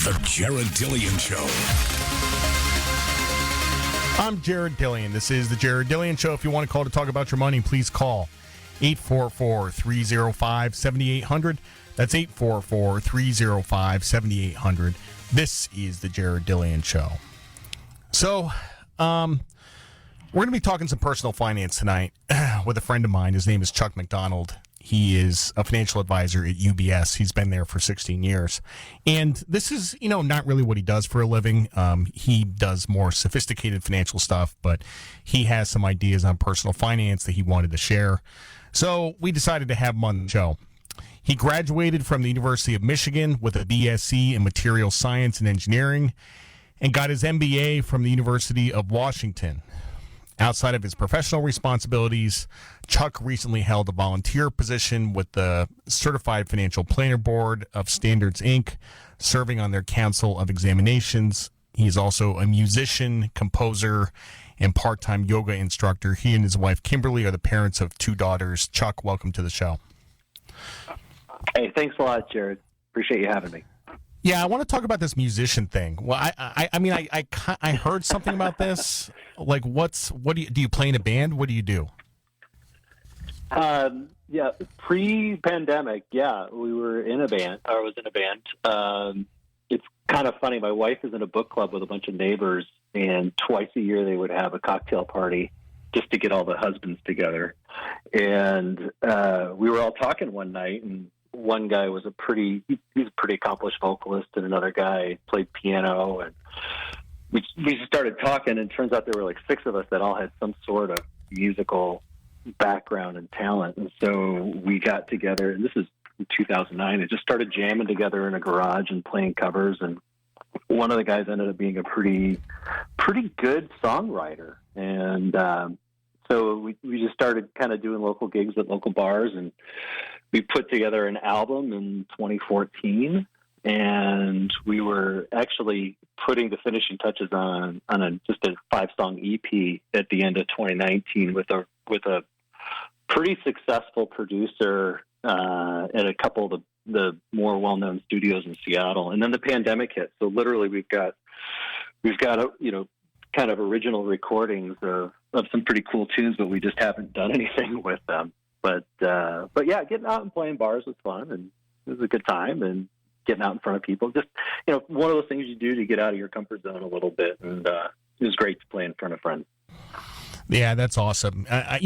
The Jared Dillian Show. I'm Jared Dillian. This is the Jared Dillian Show. If you want to call to talk about your money, please call 844-305-7800. That's 844-305-7800. This is the Jared Dillian Show. So, we're going to be talking some personal finance tonight with a friend of mine. His name is Chuck McDonald. He is a financial advisor at UBS. He's been there for 16 years. And this is, not really what he does for a living. He does more sophisticated financial stuff, but he has some ideas on personal finance that he wanted to share. So we decided to have him on the show. He graduated from the University of Michigan with a BSc in Material Science and Engineering and got his MBA from the University of Washington. Outside of his professional responsibilities, Chuck recently held a volunteer position with the Certified Financial Planner Board of Standards, Inc., serving on their Council of Examinations. He is also a musician, composer, and part-time yoga instructor. He and his wife, Kimberly, are the parents of 2 daughters. Chuck, welcome to the show. Hey, thanks a lot, Jared. Appreciate you having me. Yeah, I want to talk about this musician thing. Well, I heard something about this. Like, what do you play in a band? What do you do? Yeah, pre-pandemic, we were in a band. Or I was in a band. It's kind of funny. My wife is in a book club with a bunch of neighbors, and twice a year they would have a cocktail party just to get all the husbands together. And we were all talking one night, and one guy was he's a pretty accomplished vocalist, and another guy played piano, and we started talking, and it turns out there were like 6 of us that all had some sort of musical background and talent. And so we got together, and this is in 2009, and just started jamming together in a garage and playing covers. And one of the guys ended up being a pretty good songwriter. And so we just started kind of doing local gigs at local bars, and we put together an album in 2014, and we were actually putting the finishing touches on just a 5-song EP at the end of 2019 with a pretty successful producer at a couple of the more well-known studios in Seattle. And then the pandemic hit, so literally we've got kind of original recordings of some pretty cool tunes, but we just haven't done anything with them. But yeah, getting out and playing bars was fun, and it was a good time, and getting out in front of people. Just, one of those things you do to get out of your comfort zone a little bit. And it was great to play in front of friends. Yeah, that's awesome. I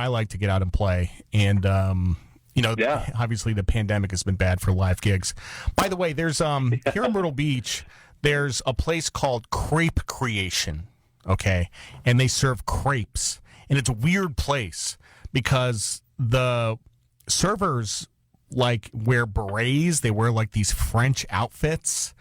like to get out and play. And, obviously the pandemic has been bad for live gigs. By the way, there's here in Myrtle Beach, there's a place called Crepe Creation. Okay. And they serve crepes. And it's a weird place because the servers wear berets. They wear these French outfits.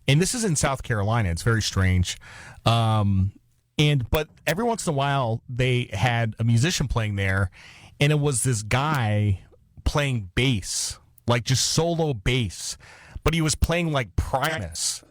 And this is in South Carolina. It's very strange. But every once in a while they had a musician playing there, and it was this guy playing bass, just solo bass, but he was playing Primus.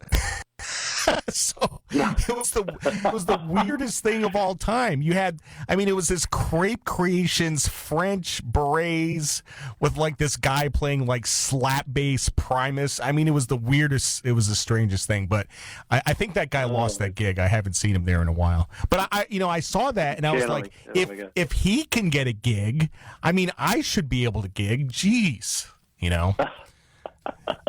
So it was the weirdest thing of all time. It was this Crepe Creations French berets with this guy playing slap bass Primus. It was the weirdest. It was the strangest thing. But I think that guy lost that gig. I haven't seen him there in a while. But I saw that and I was if he can get a gig, I should be able to gig. Jeez,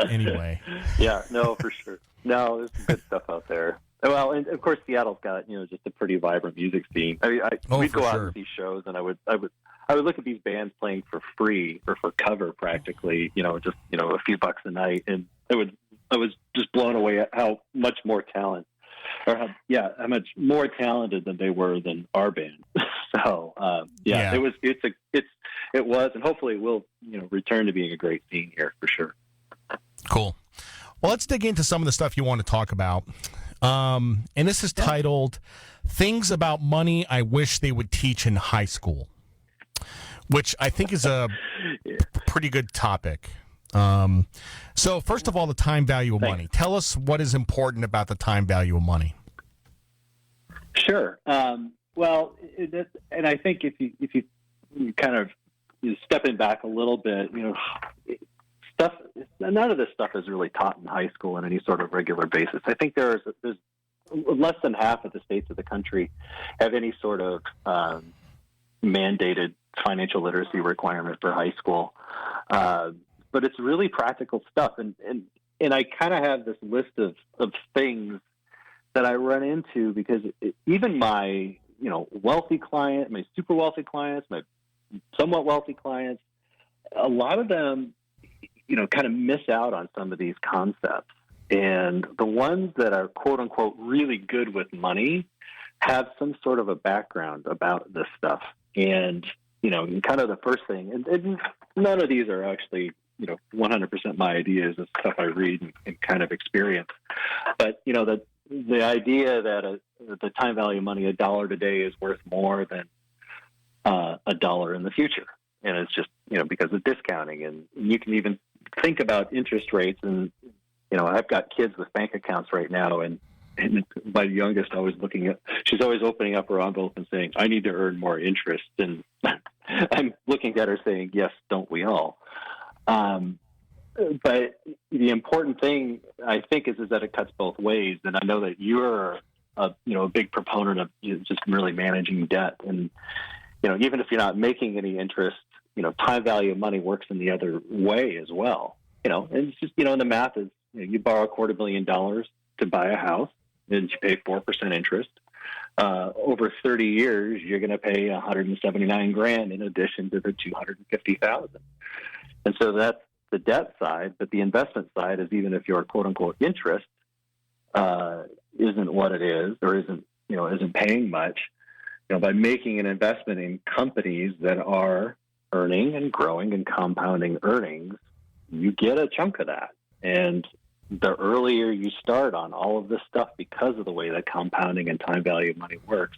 Anyway. Yeah, no, for sure. No, there's some good stuff out there. Well, and of course Seattle's got just a pretty vibrant music scene. We'd go out and see shows, and I would look at these bands playing for free or for cover practically. Just a few bucks a night, and I was just blown away at how much more talent, or how much more talented than they were than our band. So it was, and hopefully it will return to being a great scene here for sure. Cool. Well, let's dig into some of the stuff you want to talk about. And this is titled, Things About Money I Wish They Would Teach in High School, which I think is a pretty good topic. So first of all, the time value of money. Tell us what is important about the time value of money. Sure. Well, and I think if you kind of stepping back a little bit, stuff. None of this stuff is really taught in high school on any sort of regular basis. I think there's less than half of the states of the country have any sort of mandated financial literacy requirement for high school. But it's really practical stuff. And I kind of have this list of things that I run into because even my, wealthy client, my super wealthy clients, my somewhat wealthy clients, a lot of them, kind of miss out on some of these concepts. And the ones that are quote unquote really good with money have some sort of a background about this stuff. And, kind of the first thing, and none of these are actually, 100% my ideas. It's stuff I read and kind of experience. But, the idea that the time value of money, $1 today is worth more than $1 in the future. And it's just, because of discounting. And you can even think about interest rates. And, I've got kids with bank accounts right now. And my youngest she's always opening up her envelope and saying, I need to earn more interest. And I'm looking at her saying, yes, don't we all? But the important thing, I think, is that it cuts both ways. And I know that you're a big proponent of just really managing debt. And, even if you're not making any interest, time value of money works in the other way as well. And it's just, and the math is, you borrow $250,000 to buy a house and you pay 4% interest. Over 30 years, you're going to pay $179,000 in addition to the $250,000. And so that's the debt side, but the investment side is, even if your quote unquote interest isn't what it is, or isn't paying much, by making an investment in companies that are earning and growing and compounding earnings, you get a chunk of that. And the earlier you start on all of this stuff, because of the way that compounding and time value of money works,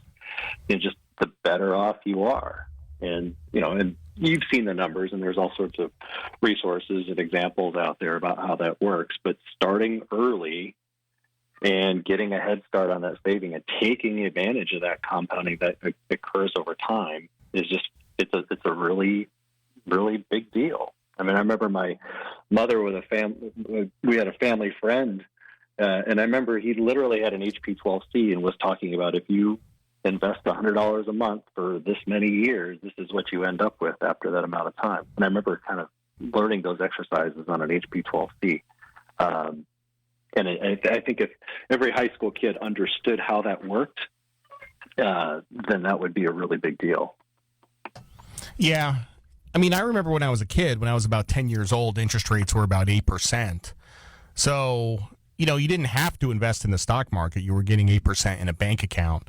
just the better off you are. And, and you've seen the numbers, and there's all sorts of resources and examples out there about how that works. But starting early and getting a head start on that saving and taking advantage of that compounding that occurs over time is just, it's a really, really big deal. I mean, I remember my mother we had a family friend, and I remember he literally had an HP 12C and was talking about, if you invest $100 a month for this many years, this is what you end up with after that amount of time. And I remember kind of learning those exercises on an HP 12C. And I think if every high school kid understood how that worked, then that would be a really big deal. Yeah. I mean, I remember when I was a kid, when I was about 10 years old, interest rates were about 8%. So, you didn't have to invest in the stock market. You were getting 8% in a bank account.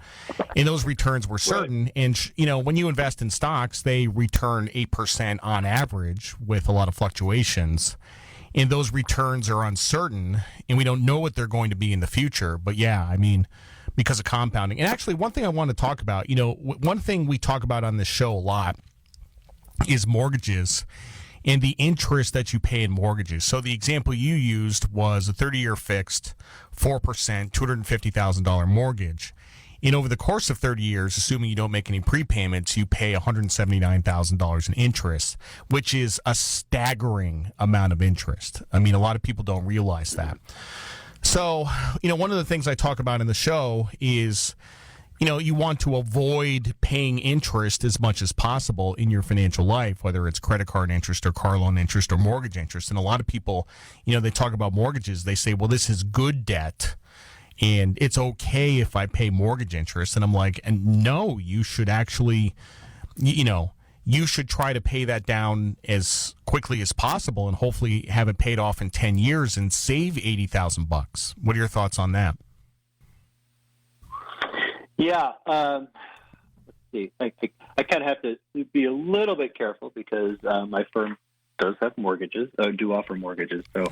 And those returns were certain. Right. And, when you invest in stocks, they return 8% on average with a lot of fluctuations. And those returns are uncertain, and we don't know what they're going to be in the future. But, yeah, I mean, because of compounding. And actually, one thing I want to talk about, one thing we talk about on this show a lot is mortgages and the interest that you pay in mortgages. So the example you used was a 30-year fixed, 4%, $250,000 mortgage. And over the course of 30 years, assuming you don't make any prepayments, you pay $179,000 in interest, which is a staggering amount of interest. I mean, a lot of people don't realize that. So, one of the things I talk about in the show is, you want to avoid paying interest as much as possible in your financial life, whether it's credit card interest or car loan interest or mortgage interest. And a lot of people, they talk about mortgages. They say, well, this is good debt, and it's okay if I pay mortgage interest. And I'm like, and no, you should actually, you should try to pay that down as quickly as possible and hopefully have it paid off in 10 years and save $80,000. What are your thoughts on that? Yeah, let's see. I kind of have to be a little bit careful because my firm does have mortgages, do offer mortgages. So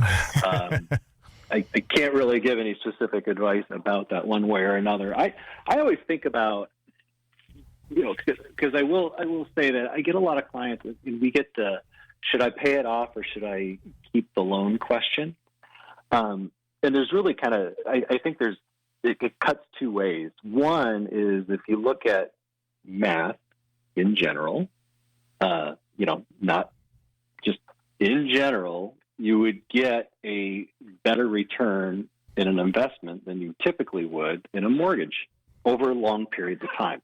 I can't really give any specific advice about that one way or another. I always think about, because I will say that I get a lot of clients, and we get the, should I pay it off or should I keep the loan question? And there's really kind of, I think it cuts two ways. One is if you look at math in general, not just in general, you would get a better return in an investment than you typically would in a mortgage over long periods of time.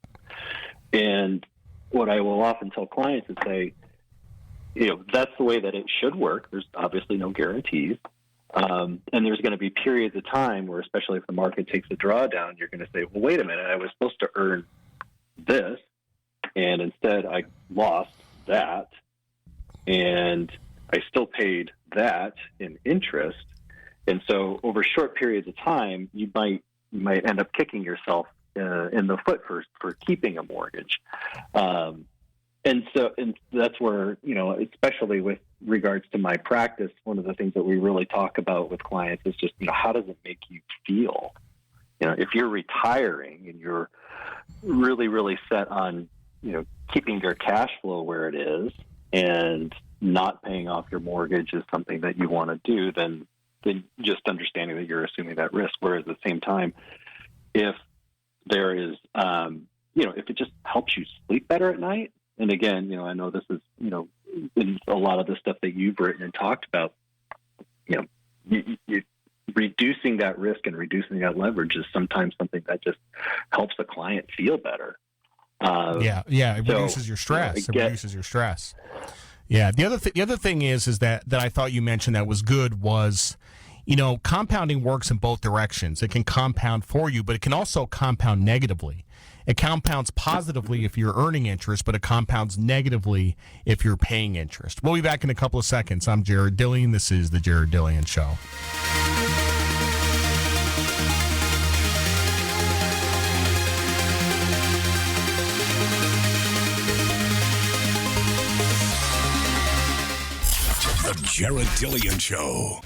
And what I will often tell clients is say, that's the way that it should work. There's obviously no guarantees. And there's going to be periods of time where, especially if the market takes a drawdown, you're going to say, well, wait a minute, I was supposed to earn this, and instead I lost that, and I still paid that in interest. And so over short periods of time, you might end up kicking yourself in the foot for keeping a mortgage. And that's where, especially with regards to my practice, one of the things that we really talk about with clients is just, how does it make you feel? If you're retiring and you're really, really set on, keeping your cash flow where it is and not paying off your mortgage is something that you want to do, then just understanding that you're assuming that risk. Whereas at the same time, if there is, if it just helps you sleep better at night, and again, I know this is, in a lot of the stuff that you've written and talked about, you reducing that risk and reducing that leverage is sometimes something that just helps the client feel better. It reduces your stress. It reduces your stress. Yeah. The other thing is that I thought you mentioned that was good was, compounding works in both directions. It can compound for you, but it can also compound negatively. It compounds positively if you're earning interest, but it compounds negatively if you're paying interest. We'll be back in a couple of seconds. I'm Jared Dillian. This is The Jared Dillian Show. The Jared Dillian Show.